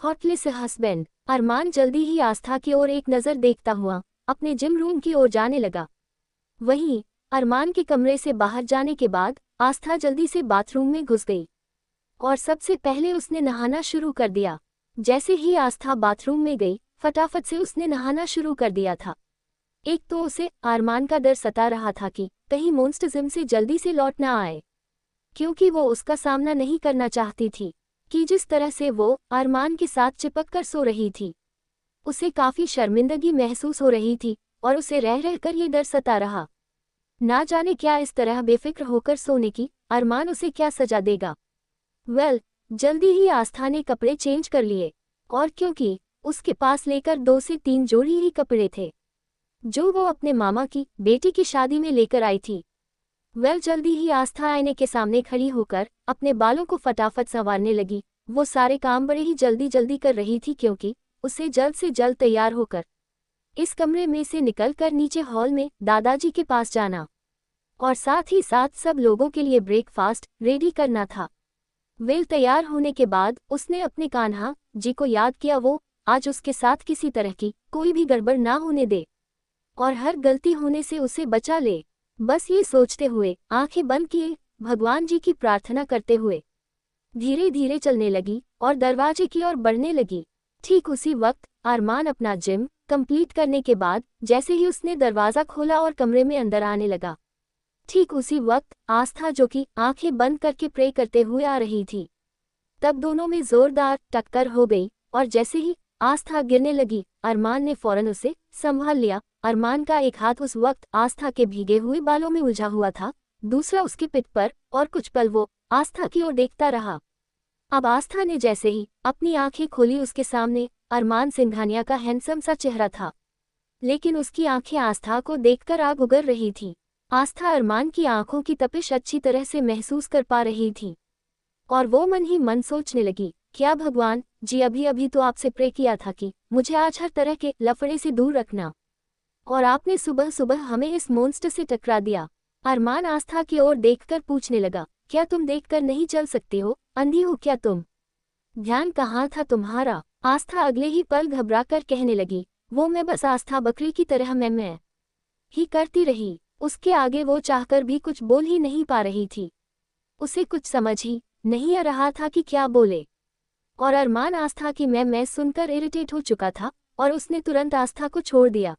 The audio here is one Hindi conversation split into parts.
Hotlist husband. अरमान जल्दी ही आस्था की ओर एक नज़र देखता हुआ अपने जिम रूम की ओर जाने लगा। वहीं अरमान के कमरे से बाहर जाने के बाद आस्था जल्दी से बाथरूम में घुस गई और सबसे पहले उसने नहाना शुरू कर दिया। जैसे ही आस्था बाथरूम में गई, फटाफट से उसने नहाना शुरू कर दिया था। एक तो उसे अरमान का डर सता रहा था कि कहीं मॉन्स्टर जिम से जल्दी से लौट ना आए, क्योंकि वो उसका सामना नहीं करना चाहती थी कि जिस तरह से वो अरमान के साथ चिपक कर सो रही थी। उसे काफ़ी शर्मिंदगी महसूस हो रही थी और उसे रह रहकर ये डर सता रहा। ना जाने क्या इस तरह बेफिक्र होकर सोने की अरमान उसे क्या सजा देगा। जल्दी ही आस्था ने कपड़े चेंज कर लिए, और क्योंकि उसके पास लेकर 2 से 3 जोड़ी ही कपड़े थे जो वो अपने मामा की बेटी की शादी में लेकर आई थी। जल्दी ही आस्था आईने के सामने खड़ी होकर अपने बालों को फटाफट संवारने लगी। वो सारे काम बड़े ही जल्दी जल्दी कर रही थी क्योंकि उसे जल्द से जल्द तैयार होकर इस कमरे में से निकलकर नीचे हॉल में दादाजी के पास जाना और साथ ही साथ सब लोगों के लिए ब्रेकफास्ट रेडी करना था। तैयार होने के बाद उसने अपने कान्हा जी को याद किया, वो आज उसके साथ किसी तरह की कोई भी गड़बड़ ना होने दे और हर गलती होने से उसे बचा ले। बस ये सोचते हुए आंखें बंद किए भगवान जी की प्रार्थना करते हुए धीरे धीरे चलने लगी और दरवाजे की ओर बढ़ने लगी। ठीक उसी वक्त अरमान अपना जिम कंप्लीट करने के बाद जैसे ही उसने दरवाज़ा खोला और कमरे में अंदर आने लगा, ठीक उसी वक्त आस्था जो कि आंखें बंद करके प्रे करते हुए आ रही थी, तब दोनों में जोरदार टक्कर हो गई और जैसे ही आस्था गिरने लगी अरमान ने फौरन उसे संभाल लिया। अरमान का एक हाथ उस वक्त आस्था के भीगे हुए बालों में उलझा हुआ था, दूसरा उसकी पिठ पर, और कुछ पल वो आस्था की ओर देखता रहा। अब आस्था ने जैसे ही अपनी आंखें खोली, उसके सामने अरमान सिंघानिया का हैंडसम सा चेहरा था, लेकिन उसकी आंखें आस्था को देखकर आग उगल रही थी। आस्था अरमान की आंखों की तपिश अच्छी तरह से महसूस कर पा रही थी और वो मन ही मन सोचने लगी, क्या भगवान जी, अभी अभी तो आपसे प्रे किया था कि मुझे आज हर तरह के लफड़े से दूर रखना, और आपने सुबह सुबह हमें इस मॉन्स्टर से टकरा दिया। अरमान आस्था की ओर देखकर पूछने लगा, क्या तुम देखकर नहीं चल सकती हो? अंधी हो क्या तुम? ध्यान कहाँ था तुम्हारा? आस्था अगले ही पल घबराकर कहने लगी, वो मैं बस आस्था बकरी की तरह मैं ही करती रही। उसके आगे वो चाहकर भी कुछ बोल ही नहीं पा रही थी। उसे कुछ समझ ही नहीं आ रहा था कि क्या बोले, और अरमान आस्था की मैं सुनकर इरिटेट हो चुका था और उसने तुरंत आस्था को छोड़ दिया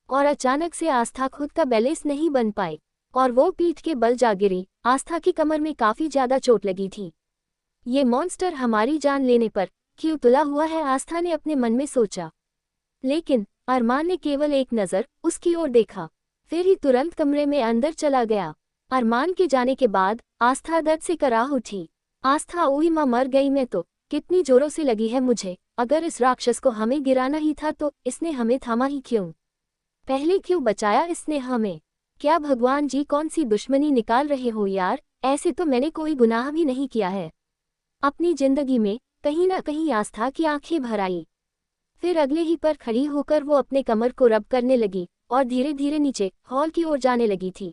और अचानक से आस्था खुद का बैलेंस नहीं बन पाई और वो पीठ के बल जा गिरी। आस्था की कमर में काफ़ी ज़्यादा चोट लगी थी। ये मॉन्स्टर हमारी जान लेने पर क्यों तुला हुआ है, आस्था ने अपने मन में सोचा। लेकिन अरमान ने केवल एक नज़र उसकी ओर देखा, फिर ही तुरंत कमरे में अंदर चला गया। अरमान के जाने के बाद आस्था दर्द से कराह उठी। आस्था, ओही माँ, मर गई मैं तो। कितनी जोरों से लगी है मुझे। अगर इस राक्षस को हमें गिराना ही था तो इसने हमें थामा ही क्यों? पहले क्यों बचाया इसने हमें? क्या भगवान जी कौन सी दुश्मनी निकाल रहे हो यार? ऐसे तो मैंने कोई गुनाह भी नहीं किया है अपनी जिंदगी में। कहीं ना कहीं आस्था की आंखें भर आई। फिर अगले ही पर खड़ी होकर वो अपने कमर को रब करने लगी और धीरे धीरे नीचे हॉल की ओर जाने लगी थी,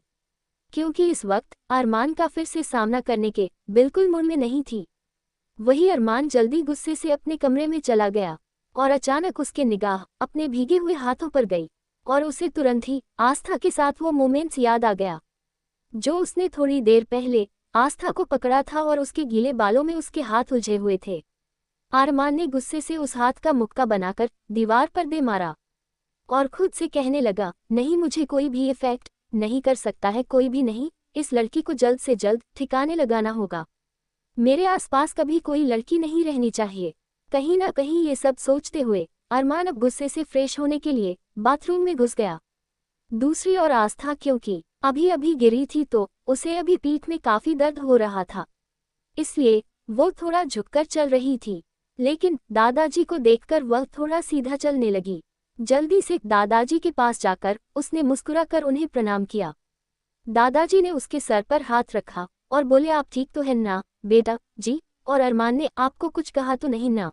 क्योंकि इस वक्त अरमान का फिर से सामना करने के बिल्कुल मूड में नहीं थी। वही अरमान जल्दी गुस्से से अपने कमरे में चला गया और अचानक उसके निगाह अपने भीगे हुए हाथों पर गई और उसे तुरंत ही आस्था के साथ वो मोमेंट्स याद आ गया जो उसने थोड़ी देर पहले आस्था को पकड़ा था और उसके गीले बालों में उसके हाथ उलझे हुए थे। अरमान ने गुस्से से उस हाथ का मुक्का बनाकर दीवार पर दे मारा और खुद से कहने लगा, नहीं, मुझे कोई भी इफेक्ट नहीं कर सकता है, कोई भी नहीं। इस लड़की को जल्द से जल्द ठिकाने लगाना होगा। मेरे आसपास कभी कोई लड़की नहीं रहनी चाहिए। कहीं ना कहीं ये सब सोचते हुए अरमान अब गुस्से से फ्रेश होने के लिए बाथरूम में घुस गया। दूसरी ओर आस्था, क्योंकि अभी अभी गिरी थी तो उसे अभी पीठ में काफी दर्द हो रहा था, इसलिए वो थोड़ा झुककर चल रही थी। लेकिन दादाजी को देखकर वह थोड़ा सीधा चलने लगी। जल्दी से दादाजी के पास जाकर उसने मुस्कुराकर उन्हें प्रणाम किया। दादाजी ने उसके सर पर हाथ रखा और बोले, आप ठीक तो हैं ना बेटा जी? और अरमान ने, आपको कुछ कहा तो नहीं ना?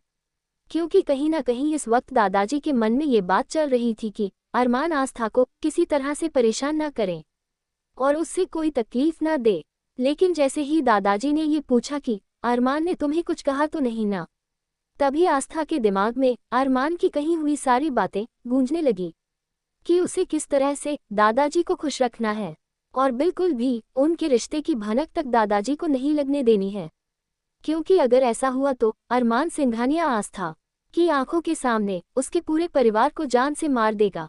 क्योंकि कहीं ना कहीं इस वक्त दादाजी के मन में ये बात चल रही थी कि अरमान आस्था को किसी तरह से परेशान ना करें और उससे कोई तकलीफ ना दे। लेकिन जैसे ही दादाजी ने ये पूछा कि अरमान ने तुम्हें कुछ कहा तो नहीं ना, तभी आस्था के दिमाग में अरमान की कही हुई सारी बातें गूंजने लगी कि उसे किस तरह से दादाजी को खुश रखना है और बिल्कुल भी उनके रिश्ते की भनक तक दादाजी को नहीं लगने देनी है, क्योंकि अगर ऐसा हुआ तो अरमान सिंघानिया आस्था की आंखों के सामने उसके पूरे परिवार को जान से मार देगा।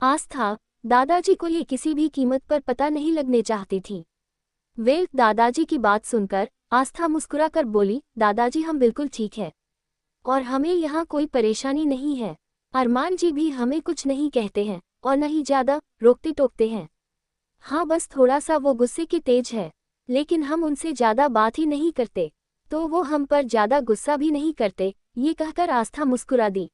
आस्था दादाजी को ये किसी भी कीमत पर पता नहीं लगने चाहती थी। दादाजी की बात सुनकर आस्था मुस्कुराकर बोली, दादाजी हम बिल्कुल ठीक है और हमें यहाँ कोई परेशानी नहीं है। अरमान जी भी हमें कुछ नहीं कहते हैं और न ही ज्यादा रोकते टोकते हैं। हाँ, बस थोड़ा सा वो गुस्से की तेज है, लेकिन हम उनसे ज्यादा बात ही नहीं करते तो वो हम पर ज्यादा गुस्सा भी नहीं करते। ये कहकर आस्था मुस्कुरा दी।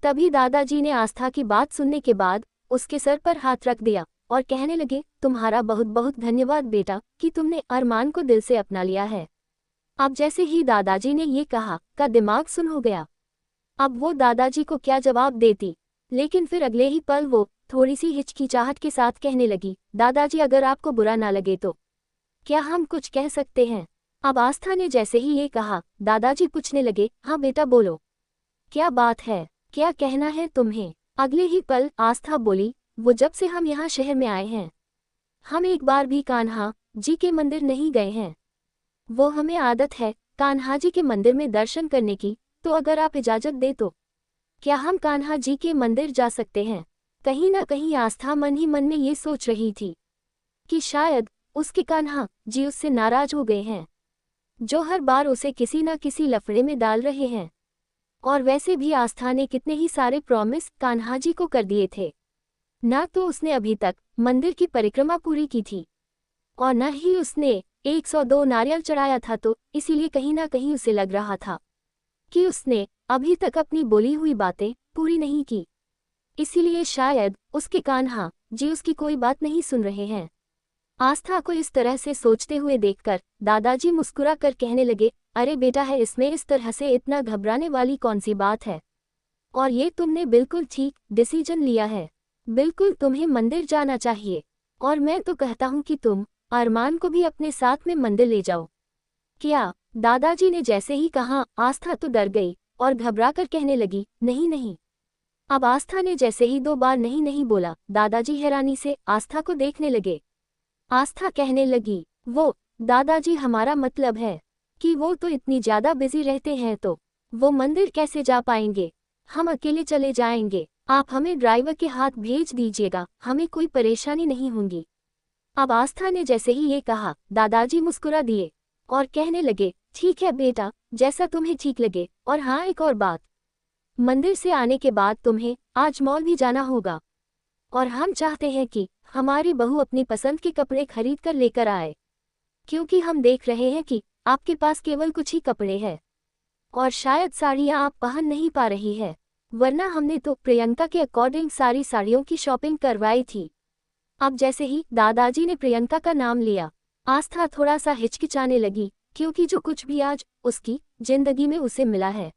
तभी दादाजी ने आस्था की बात सुनने के बाद उसके सर पर हाथ रख दिया और कहने लगे, तुम्हारा बहुत बहुत धन्यवाद बेटा कि तुमने अरमान को दिल से अपना लिया है। अब जैसे ही दादाजी ने ये कहा का दिमाग सुन हो गया। अब वो दादाजी को क्या जवाब देती, लेकिन फिर अगले ही पल वो थोड़ी सी हिचकिचाहट के साथ कहने लगी, दादाजी अगर आपको बुरा ना लगे तो क्या हम कुछ कह सकते हैं। अब आस्था ने जैसे ही ये कहा दादाजी पूछने लगे, हाँ बेटा बोलो, क्या बात है, क्या कहना है तुम्हें। अगले ही पल आस्था बोली, वो जब से हम यहाँ शहर में आए हैं हम एक बार भी कान्हा जी के मंदिर नहीं गए हैं। वो हमें आदत है कान्हा जी के मंदिर में दर्शन करने की, तो अगर आप इजाजत दे तो क्या हम कान्हा जी के मंदिर जा सकते हैं। कहीं ना कहीं आस्था मन ही मन में ये सोच रही थी कि शायद उसके कान्हा जी उससे नाराज हो गए हैं, जो हर बार उसे किसी न किसी लफड़े में डाल रहे हैं। और वैसे भी आस्था ने कितने ही सारे प्रॉमिस कान्हा जी को कर दिए थे। ना तो उसने अभी तक मंदिर की परिक्रमा पूरी की थी और न ही उसने 102 नारियल चढ़ाया था, तो इसीलिए कहीं ना कहीं उसे लग रहा था कि उसने अभी तक अपनी बोली हुई बातें पूरी नहीं की। इसीलिए शायद उसके कान्हा जी उसकी कोई बात नहीं सुन रहे हैं। आस्था को इस तरह से सोचते हुए देखकर दादाजी मुस्कुरा कर कहने लगे, अरे बेटा है इसमें इस तरह से इतना घबराने वाली कौन सी बात है, और ये तुमने बिल्कुल ठीक डिसीजन लिया है। बिल्कुल तुम्हें मंदिर जाना चाहिए और मैं तो कहता हूँ कि तुम अरमान को भी अपने साथ में मंदिर ले जाओ। क्या? दादाजी ने जैसे ही कहा आस्था तो डर गई और घबरा कर कहने लगी, नहीं नहीं। अब आस्था ने जैसे ही 2 बार नहीं नहीं बोला, दादाजी हैरानी से आस्था को देखने लगे। आस्था कहने लगी, वो दादाजी हमारा मतलब है कि वो तो इतनी ज्यादा बिजी रहते हैं, तो वो मंदिर कैसे जा पाएंगे। हम अकेले चले जाएंगे, आप हमें ड्राइवर के हाथ भेज दीजिएगा, हमें कोई परेशानी नहीं होगी। अब आस्था ने जैसे ही ये कहा दादाजी मुस्कुरा दिए और कहने लगे, ठीक है बेटा, जैसा तुम्हें ठीक लगे। और हाँ, एक और बात, मंदिर से आने के बाद तुम्हें आज मॉल भी जाना होगा और हम चाहते हैं कि हमारी बहू अपनी पसंद के कपड़े खरीद कर लेकर आए, क्योंकि हम देख रहे हैं कि आपके पास केवल कुछ ही कपड़े हैं और शायद साड़ियाँ आप पहन नहीं पा रही है, वरना हमने तो प्रियंका के अकॉर्डिंग सारी साड़ियों की शॉपिंग करवाई थी। अब जैसे ही दादाजी ने प्रियंका का नाम लिया, आस्था थोड़ा सा हिचकिचाने लगी, क्योंकि जो कुछ भी आज उसकी जिंदगी में उसे मिला है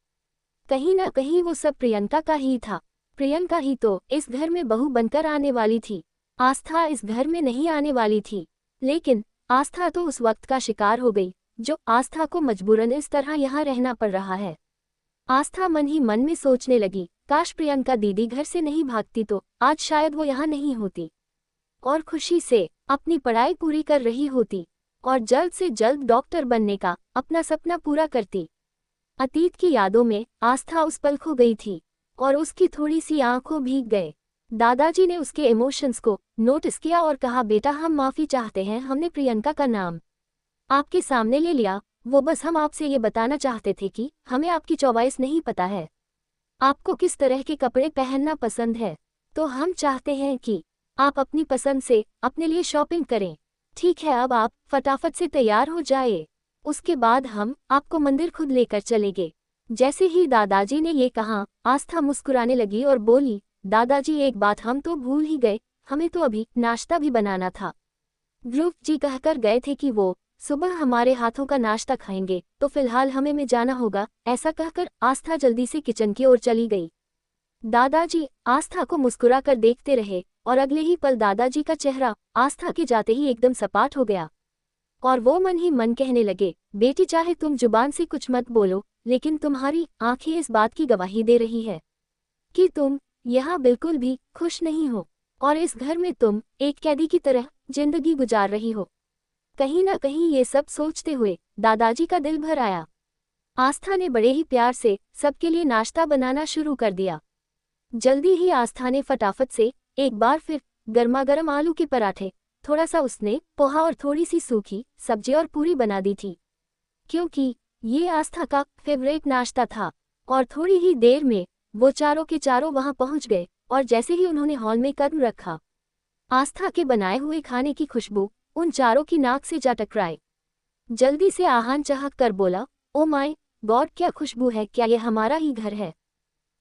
कहीं ना कहीं वो सब प्रियंका का ही था। प्रियंका ही तो इस घर में बहू बनकर आने वाली थी, आस्था इस घर में नहीं आने वाली थी। लेकिन आस्था तो उस वक्त का शिकार हो गई जो आस्था को मजबूरन इस तरह यहाँ रहना पड़ रहा है। आस्था मन ही मन में सोचने लगी, काश प्रियंका दीदी घर से नहीं भागती तो आज शायद वो यहाँ नहीं होती और खुशी से अपनी पढ़ाई पूरी कर रही होती और जल्द से जल्द डॉक्टर बनने का अपना सपना पूरा करती। अतीत की यादों में आस्था उस पल खो गई थी और उसकी थोड़ी सी आंखों भीग गए। दादाजी ने उसके इमोशंस को नोटिस किया और कहा, बेटा हम माफ़ी चाहते हैं, हमने प्रियंका का नाम आपके सामने ले लिया। वो बस हम आपसे ये बताना चाहते थे कि हमें आपकी चॉइस नहीं पता है, आपको किस तरह के कपड़े पहनना पसंद है, तो हम चाहते हैं कि आप अपनी पसंद से अपने लिए शॉपिंग करें। ठीक है, अब आप फटाफट से तैयार हो जाए, उसके बाद हम आपको मंदिर खुद लेकर चलेंगे। जैसे ही दादाजी ने ये कहा, आस्था मुस्कुराने लगी और बोली, दादाजी एक बात हम तो भूल ही गए, हमें तो अभी नाश्ता भी बनाना था। ध्रुव जी कहकर गए थे कि वो सुबह हमारे हाथों का नाश्ता खाएंगे, तो फिलहाल हमें में जाना होगा। ऐसा कहकर आस्था जल्दी से किचन की ओर चली गई। दादाजी आस्था को मुस्कुराकर देखते रहे और अगले ही पल दादाजी का चेहरा आस्था के जाते ही एकदम सपाट हो गया। और वो मन ही मन कहने लगे, बेटी चाहे तुम जुबान से कुछ मत बोलो, लेकिन तुम्हारी आंखें इस बात की गवाही दे रही है कि तुम यहाँ बिल्कुल भी खुश नहीं हो और इस घर में तुम एक कैदी की तरह जिंदगी गुजार रही हो। कहीं ना कहीं ये सब सोचते हुए दादाजी का दिल भर आया। आस्था ने बड़े ही प्यार से सबके लिए नाश्ता बनाना शुरू कर दिया। जल्दी ही आस्था ने फटाफट से एक बार फिर गर्मागर्म आलू के पराठे, थोड़ा सा उसने पोहा और थोड़ी सी सूखी सब्जी और पूरी बना दी थी, क्योंकि ये आस्था का फेवरेट नाश्ता था। और थोड़ी ही देर में वो चारों के चारों वहां पहुंच गए और जैसे ही उन्होंने हॉल में कदम रखा, आस्था के बनाए हुए खाने की खुशबू उन चारों की नाक से जा टकराए। जल्दी से आहान चहक कर बोला, ओ माय गॉड, क्या खुशबू है, क्या ये हमारा ही घर है?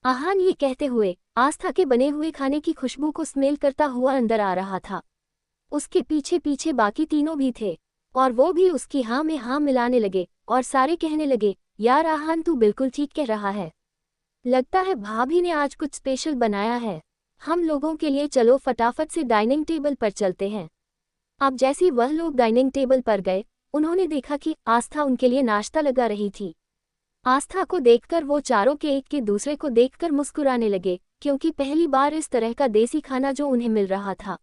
आहान ये कहते हुए आस्था के बने हुए खाने की खुशबू को स्मेल करता हुआ अंदर आ रहा था। उसके पीछे पीछे बाकी तीनों भी थे और वो भी उसकी हाँ में हाँ मिलाने लगे और सारे कहने लगे, यार आहान तू बिल्कुल ठीक कह रहा है, लगता है भाभी ने आज कुछ स्पेशल बनाया है। हम लोगों के लिए चलो फटाफट से डाइनिंग टेबल पर चलते हैं। अब जैसे वह लोग डाइनिंग टेबल पर गए, उन्होंने देखा कि आस्था उनके लिए नाश्ता लगा रही थी। आस्था को देखकर वो चारों के एक के दूसरे को देखकर मुस्कुराने लगे, क्योंकि पहली बार इस तरह का देसी खाना जो उन्हें मिल रहा था,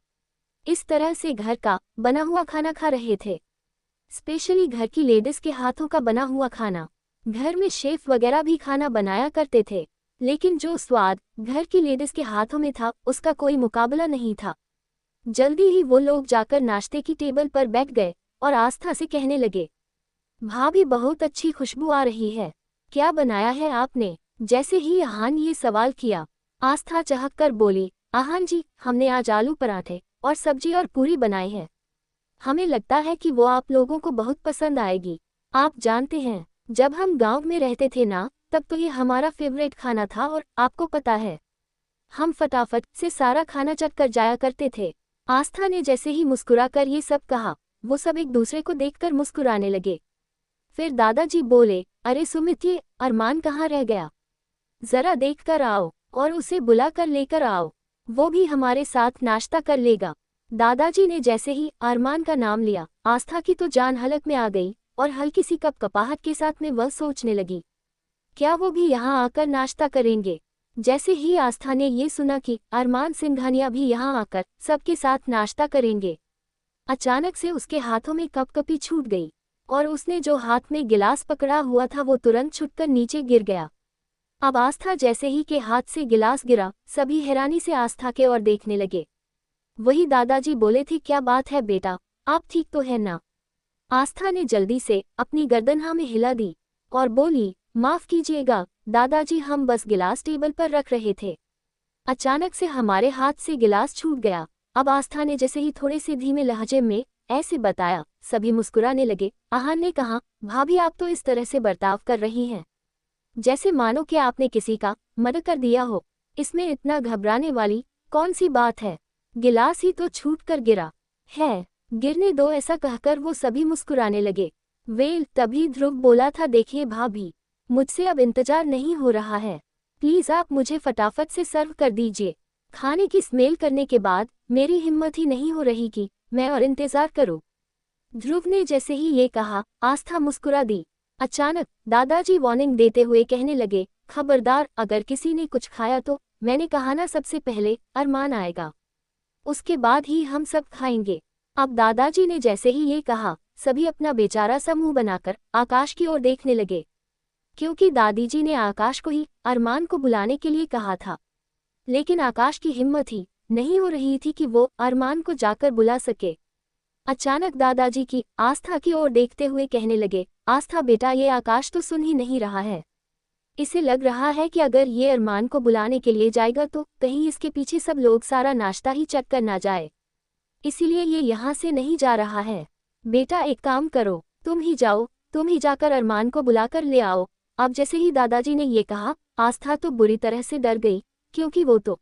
इस तरह से घर का बना हुआ खाना खा रहे थे। स्पेशली घर की लेडीज के हाथों का बना हुआ खाना। घर में शेफ वगैरह भी खाना बनाया करते थे, लेकिन जो स्वाद घर की लेडीज के हाथों में था उसका कोई मुकाबला नहीं था। जल्दी ही वो लोग जाकर नाश्ते की टेबल पर बैठ गए और आस्था से कहने लगे, भाभी बहुत अच्छी खुशबू आ रही है, क्या बनाया है आपने? जैसे ही आहान ये सवाल किया, आस्था चहक कर बोली, आहान जी, हमने आज आलू पराठे और सब्जी और पूरी बनाई है। हमें लगता है कि वो आप लोगों को बहुत पसंद आएगी। आप जानते हैं, जब हम गांव में रहते थे ना, तब तो ये हमारा फेवरेट खाना था और आपको पता है, हम फटाफट से सारा खाना चख कर जाया करते थे। आस्था ने जैसे ही मुस्कुराकर ये सब कहा, वो सब एक दूसरे को देखकर मुस्कुराने लगे। फिर दादाजी बोले, अरे सुमित, ये अरमान कहाँ रह गया? जरा देख कर आओ और उसे बुला कर लेकर आओ, वो भी हमारे साथ नाश्ता कर लेगा। दादाजी ने जैसे ही अरमान का नाम लिया, आस्था की तो जान हलक में आ गई और हल्की सी कपकपाहट के साथ में वह सोचने लगी, क्या वो भी यहाँ आकर नाश्ता करेंगे? जैसे ही आस्था ने ये सुना कि अरमान सिंघानिया भी यहाँ आकर सबके साथ नाश्ता करेंगे, अचानक से उसके हाथों में कपकपी छूट गई और उसने जो हाथ में गिलास पकड़ा हुआ था वो तुरंत छुटकर नीचे गिर गया। अब आस्था जैसे ही के हाथ से गिलास गिरा, सभी हैरानी से आस्था के ओर देखने लगे। वही दादाजी बोले थे, क्या बात है बेटा, आप ठीक तो है ना? आस्था ने जल्दी से अपनी गर्दन हाँ में हिला दी और बोली, माफ कीजिएगा दादाजी, हम बस गिलास टेबल पर रख रहे थे, अचानक से हमारे हाथ से गिलास छूट गया। अब आस्था ने जैसे ही थोड़े से धीमे लहजे में ऐसे बताया, सभी मुस्कुराने लगे। आहान ने कहा, भाभी आप तो इस तरह से बर्ताव कर रही हैं जैसे मानो कि आपने किसी का मर्डर कर दिया हो, इसमें इतना घबराने वाली कौन सी बात है? गिलास ही तो छूट कर गिरा है, गिरने दो, ऐसा कहकर वो सभी मुस्कुराने लगे। वेल, तभी ध्रुव बोला था, देखिए भाभी, मुझसे अब इंतजार नहीं हो रहा है, प्लीज आप मुझे फटाफट से सर्व कर दीजिए। खाने की स्मेल करने के बाद मेरी हिम्मत ही नहीं हो रही कि मैं और इंतजार करूं। ध्रुव ने जैसे ही ये कहा, आस्था मुस्कुरा दी। अचानक दादाजी वार्निंग देते हुए कहने लगे, खबरदार, अगर किसी ने कुछ खाया तो मैंने कहा ना, सबसे पहले अरमान आएगा, उसके बाद ही हम सब खाएंगे। अब दादाजी ने जैसे ही ये कहा, सभी अपना बेचारा सा मुंह बनाकर आकाश की ओर देखने लगे, क्योंकि दादीजी ने आकाश को ही अरमान को बुलाने के लिए कहा था, लेकिन आकाश की हिम्मत ही नहीं हो रही थी कि वो अरमान को जाकर बुला सके। अचानक दादाजी की आस्था की ओर देखते हुए कहने लगे, आस्था बेटा, ये आकाश तो सुन ही नहीं रहा है, इसे लग रहा है कि अगर ये अरमान को बुलाने के लिए जाएगा तो कहीं इसके पीछे सब लोग सारा नाश्ता ही चख कर ना जाए, इसीलिए ये यहाँ से नहीं जा रहा है। बेटा एक काम करो, तुम ही जाओ, तुम ही जाकर अरमान को बुलाकर ले आओ। अब जैसे ही दादाजी ने ये कहा, आस्था तो बुरी तरह से डर गई, क्योंकि वो तो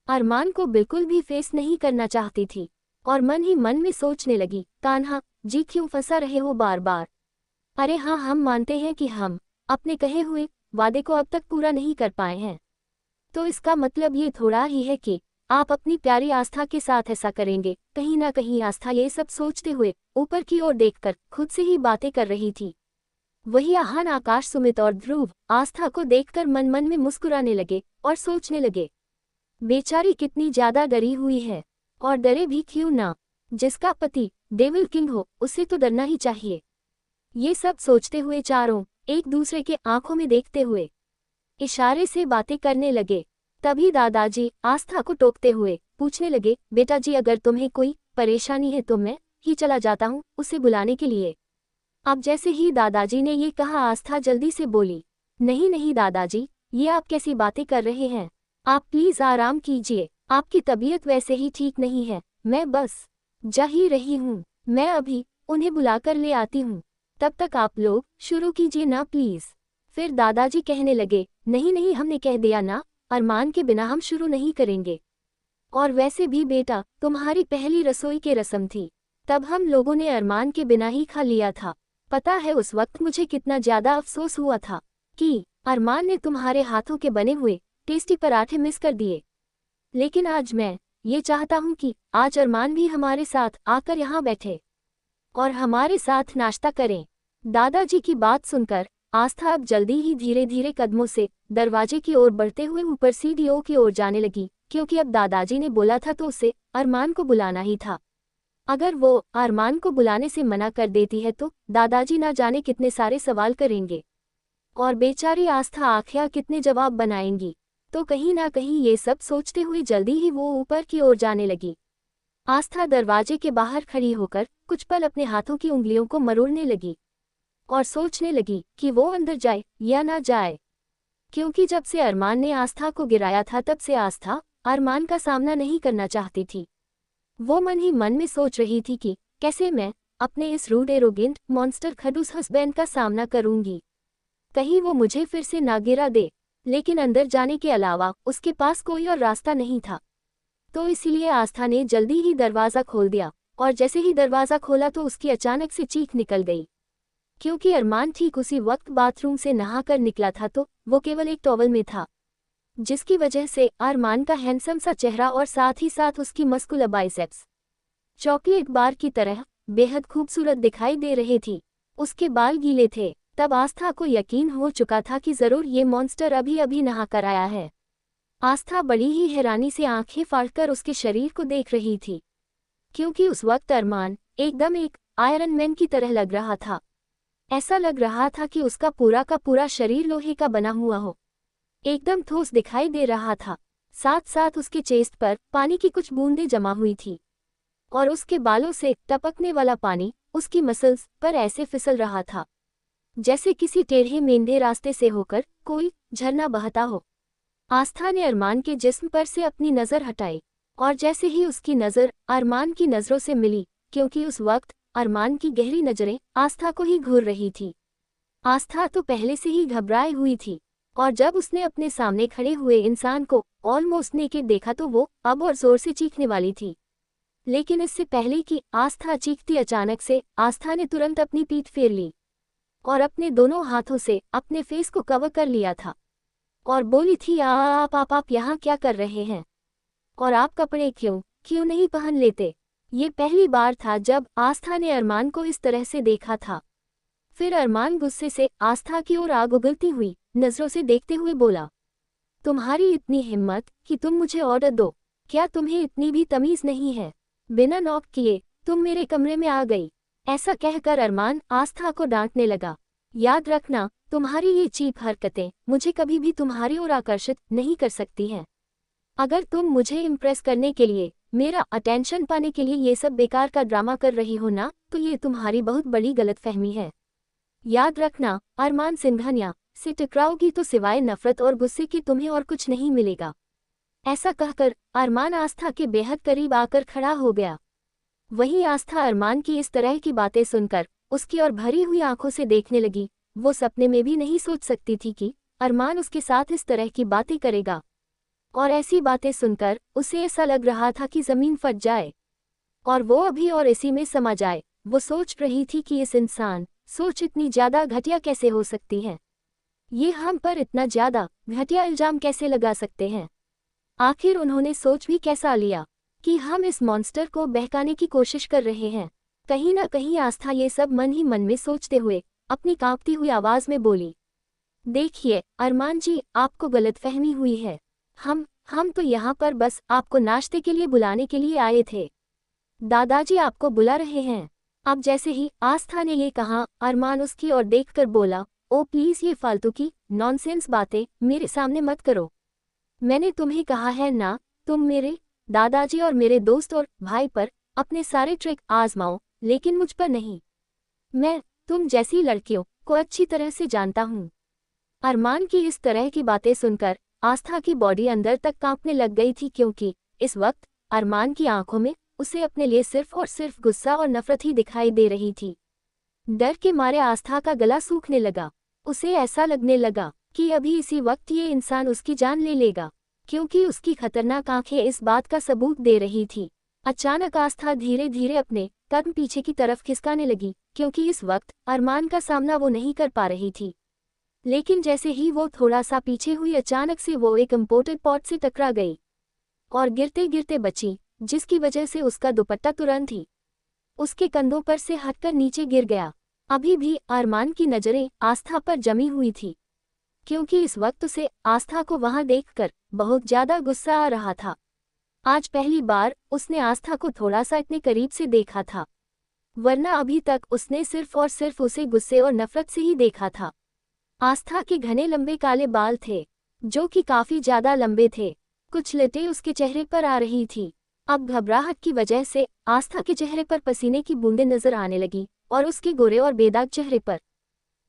अरमान को बिल्कुल भी फेस नहीं करना चाहती थी और मन ही मन में सोचने लगी, कान्हा जी क्यों फंसा रहे हो बार बार? अरे हाँ, हम मानते हैं कि हम अपने कहे हुए वादे को अब तक पूरा नहीं कर पाए हैं, तो इसका मतलब ये थोड़ा ही है कि आप अपनी प्यारी आस्था के साथ ऐसा करेंगे। कहीं ना कहीं आस्था ये सब सोचते हुए ऊपर की ओर देखकर खुद से ही बातें कर रही थी। वही आहान, आकाश, सुमित और ध्रुव आस्था को देखकर मन मन में मुस्कुराने लगे और सोचने लगे, बेचारी कितनी ज्यादा डरी हुई है, और डरे भी क्यों ना, जिसका पति डेविल किंग हो उसे तो डरना ही चाहिए। ये सब सोचते हुए चारों एक दूसरे के आंखों में देखते हुए इशारे से बातें करने लगे। तभी दादाजी आस्था को टोकते हुए पूछने लगे, बेटा जी, अगर तुम्हें कोई परेशानी है तो मैं ही चला जाता हूँ उसे बुलाने के लिए। अब जैसे ही दादाजी ने ये कहा, आस्था जल्दी से बोली, नहीं नहीं दादाजी, ये आप कैसी बातें कर रहे हैं, आप प्लीज आराम कीजिए, आपकी तबीयत वैसे ही ठीक नहीं है, मैं बस जा ही रही हूँ, मैं अभी उन्हें बुलाकर ले आती हूँ, तब तक आप लोग शुरू कीजिए ना प्लीज। फिर दादाजी कहने लगे, नहीं नहीं, हमने कह दिया ना, अरमान के बिना हम शुरू नहीं करेंगे, और वैसे भी बेटा तुम्हारी पहली रसोई की रस्म थी, तब हम लोगों ने अरमान के बिना ही खा लिया था। पता है उस वक्त मुझे कितना ज्यादा अफसोस हुआ था कि अरमान ने तुम्हारे हाथों के बने हुए टेस्टी पराठे मिस कर दिए। लेकिन आज मैं ये चाहता हूँ कि आज अरमान भी हमारे साथ आकर यहाँ बैठे और हमारे साथ नाश्ता करें। दादाजी की बात सुनकर आस्था अब जल्दी ही धीरे धीरे कदमों से दरवाजे की ओर बढ़ते हुए ऊपर सीढ़ियों की ओर जाने लगी, क्योंकि अब दादाजी ने बोला था तो उसे अरमान को बुलाना ही था। अगर वो अरमान को बुलाने से मना कर देती है तो दादाजी ना जाने कितने सारे सवाल करेंगे, और बेचारी आस्था आखिया कितने जवाब बनाएंगी। तो कहीं ना कहीं ये सब सोचते हुए जल्दी ही वो ऊपर की ओर जाने लगी। आस्था दरवाजे के बाहर खड़ी होकर कुछ पल अपने हाथों की उंगलियों को मरोड़ने लगी और सोचने लगी कि वो अंदर जाए या ना जाए, क्योंकि जब से अरमान ने आस्था को गिराया था तब से आस्था अरमान का सामना नहीं करना चाहती थी। वो मन ही मन में सोच रही थी कि कैसे मैं अपने इस रूड एरोगेंट मॉन्स्टर खड़ूस हस्बैंड का सामना करूंगी, कहीं वो मुझे फिर से ना गिरा दे। लेकिन अंदर जाने के अलावा उसके पास कोई और रास्ता नहीं था, तो इसीलिए आस्था ने जल्दी ही दरवाज़ा खोल दिया, और जैसे ही दरवाज़ा खोला तो उसकी अचानक से चीख निकल गई, क्योंकि अरमान ठीक उसी वक्त बाथरूम से नहाकर निकला था तो वो केवल एक टॉवल में था, जिसकी वजह से अरमान का हैंडसम सा चेहरा और साथ ही साथ उसकी मस्कुलर बाइसेप्स चॉकलेट बार की तरह बेहद खूबसूरत दिखाई दे रही थी। उसके बाल गीले थे। तब आस्था को यकीन हो चुका था कि जरूर ये मॉन्स्टर अभी अभी नहा कर आया है। आस्था बड़ी ही हैरानी से आंखें फाड़कर उसके शरीर को देख रही थी, क्योंकि उस वक्त अरमान एकदम एक आयरन मैन की तरह लग रहा था। ऐसा लग रहा था कि उसका पूरा का पूरा शरीर लोहे का बना हुआ हो, एकदम ठोस दिखाई दे रहा था। साथ साथ उसके चेस्ट पर पानी की कुछ बूंदें जमा हुई थी, और उसके बालों से टपकने वाला पानी उसकी मसल्स पर ऐसे फिसल रहा था जैसे किसी टेढ़े मेंढे रास्ते से होकर कोई झरना बहता हो। आस्था ने अरमान के जिस्म पर से अपनी नज़र हटाई, और जैसे ही उसकी नज़र अरमान की नज़रों से मिली, क्योंकि उस वक्त अरमान की गहरी नज़रें आस्था को ही घूर रही थी। आस्था तो पहले से ही घबराई हुई थी, और जब उसने अपने सामने खड़े हुए इंसान को ऑलमोस्ट नेकेड देखा तो वो अब और जोर से चीखने वाली थी। लेकिन इससे पहले कि आस्था चीखती, अचानक से आस्था ने तुरंत अपनी पीठ फेर ली और अपने दोनों हाथों से अपने फेस को कवर कर लिया था, और बोली थी, आप यहाँ क्या कर रहे हैं, और आप कपड़े क्यों नहीं पहन लेते। ये पहली बार था जब आस्था ने अरमान को इस तरह से देखा था। फिर अरमान गुस्से से आस्था की ओर आग उगलती हुई नजरों से देखते हुए बोला, तुम्हारी इतनी हिम्मत कि तुम मुझे ऑर्डर दो, क्या तुम्हें इतनी भी तमीज नहीं है, बिना नॉक किए तुम मेरे कमरे में आ गई। ऐसा कहकर अरमान आस्था को डांटने लगा, याद रखना, तुम्हारी ये चीप हरकतें मुझे कभी भी तुम्हारी ओर आकर्षित नहीं कर सकती हैं। अगर तुम मुझे इम्प्रेस करने के लिए, मेरा अटेंशन पाने के लिए ये सब बेकार का ड्रामा कर रही हो ना, तो ये तुम्हारी बहुत बड़ी गलतफहमी है। याद रखना, अरमान सिंघानिया से टकराओगी तो सिवाय नफरत और गुस्से के तुम्हें और कुछ नहीं मिलेगा। ऐसा कहकर अरमान आस्था के बेहद करीब आकर खड़ा हो गया। वहीं आस्था अरमान की इस तरह की बातें सुनकर उसकी और भरी हुई आंखों से देखने लगी। वो सपने में भी नहीं सोच सकती थी कि अरमान उसके साथ इस तरह की बातें करेगा, और ऐसी बातें सुनकर उसे ऐसा लग रहा था कि जमीन फट जाए और वो अभी और इसी में समा जाए। वो सोच रही थी कि इस इंसान सोच इतनी ज्यादा घटिया कैसे हो सकती है, ये हम पर इतना ज्यादा घटिया इल्जाम कैसे लगा सकते हैं। आखिर उन्होंने सोच भी कैसा लिया कि हम इस मॉन्स्टर को बहकाने की कोशिश कर रहे हैं। कहीं ना कहीं आस्था ये सब मन ही मन में सोचते हुए अपनी कांपती हुई आवाज में बोली, देखिए अरमान जी, आपको गलतफहमी हुई है। हम तो यहाँ पर बस आपको नाश्ते के लिए बुलाने के लिए आए थे। दादाजी आपको बुला रहे हैं। अब जैसे ही आस्था ने ये कहा, अरमान उसकी ओर देखकर बोला, ओ प्लीज ये फालतू की नॉनसेंस बातें मेरे सामने मत करो। मैंने तुम्हें कहा है ना, तुम मेरे दादाजी और मेरे दोस्त और भाई पर अपने सारे ट्रिक आजमाओ, लेकिन मुझ पर नहीं। मैं तुम जैसी लड़कियों को अच्छी तरह से जानता हूँ। अरमान की इस तरह की बातें सुनकर आस्था की बॉडी अंदर तक कांपने लग गई थी, क्योंकि इस वक्त अरमान की आंखों में उसे अपने लिए सिर्फ और सिर्फ गुस्सा और नफरत ही दिखाई दे रही थी। डर के मारे आस्था का गला सूखने लगा। उसे ऐसा लगने लगा कि अभी इसी वक्त ये इंसान उसकी जान ले लेगा, क्योंकि उसकी खतरनाक आंखें इस बात का सबूत दे रही थी। अचानक आस्था धीरे धीरे अपने कदम पीछे की तरफ खिसकाने लगी, क्योंकि इस वक्त अरमान का सामना वो नहीं कर पा रही थी। लेकिन जैसे ही वो थोड़ा सा पीछे हुई, अचानक से वो एक इम्पोर्टेड पॉट से टकरा गई और गिरते गिरते बची, जिसकी वजह से उसका दुपट्टा तुरंत ही उसके कंधों पर से हटकर नीचे गिर गया। अभी भी अरमान की नजरें आस्था पर जमी हुई थी, क्योंकि इस वक्त उसे आस्था को वहां देखकर बहुत ज्यादा गुस्सा आ रहा था। आज पहली बार उसने आस्था को थोड़ा सा इतने करीब से देखा था, वरना अभी तक उसने सिर्फ और सिर्फ उसे गुस्से और नफरत से ही देखा था। आस्था के घने लंबे काले बाल थे, जो कि काफी ज्यादा लंबे थे। कुछ लटें उसके चेहरे पर आ रही थी। अब घबराहट की वजह से आस्था के चेहरे पर पसीने की बूंदें नजर आने लगी और उसके गोरे और बेदाग चेहरे पर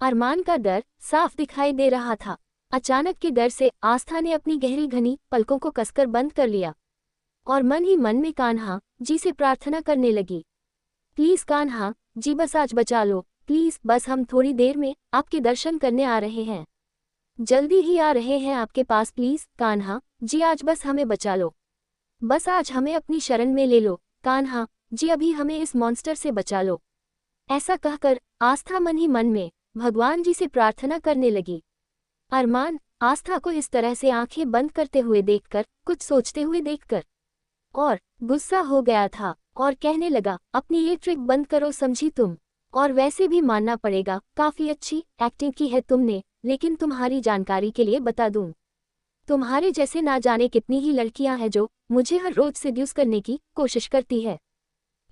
अरमान का डर साफ दिखाई दे रहा था। अचानक के डर से आस्था ने अपनी गहरी घनी पलकों को कसकर बंद कर लिया और मन ही मन में कान्हा जी से प्रार्थना करने लगी, प्लीज कान्हा जी, बस आज बचा लो, प्लीज, बस हम थोड़ी देर में आपके दर्शन करने आ रहे हैं, जल्दी ही आ रहे हैं आपके पास, प्लीज कान्हा जी, आज बस हमें बचा लो, बस आज हमें अपनी शरण में ले लो, कान्हा जी, अभी हमें इस मॉन्स्टर से बचा लो। ऐसा कहकर आस्था मन ही मन में भगवान जी से प्रार्थना करने लगी। अरमान आस्था को इस तरह से आंखें बंद करते हुए देखकर, कुछ सोचते हुए देखकर और गुस्सा हो गया था और कहने लगा, अपनी ये ट्रिक बंद करो, समझी तुम? और वैसे भी मानना पड़ेगा, काफी अच्छी एक्टिंग की है तुमने, लेकिन तुम्हारी जानकारी के लिए बता दूं, तुम्हारे जैसे ना जाने कितनी ही लड़कियां हैं जो मुझे हर रोज सेड्यूस करने की कोशिश करती है,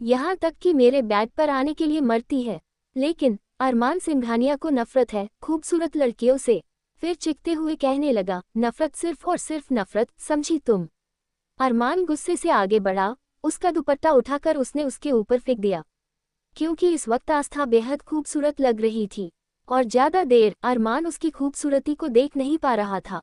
यहाँ तक कि मेरे बेड पर आने के लिए मरती है, लेकिन अरमान सिंघानिया को नफरत है खूबसूरत लड़कियों से। फिर चिखते हुए कहने लगा, नफरत, सिर्फ और सिर्फ नफरत, समझी तुम? अरमान गुस्से से आगे बढ़ा, उसका दुपट्टा उठाकर उसने उसके ऊपर फेंक दिया, क्योंकि इस वक्त आस्था बेहद खूबसूरत लग रही थी और ज्यादा देर अरमान उसकी खूबसूरती को देख नहीं पा रहा था।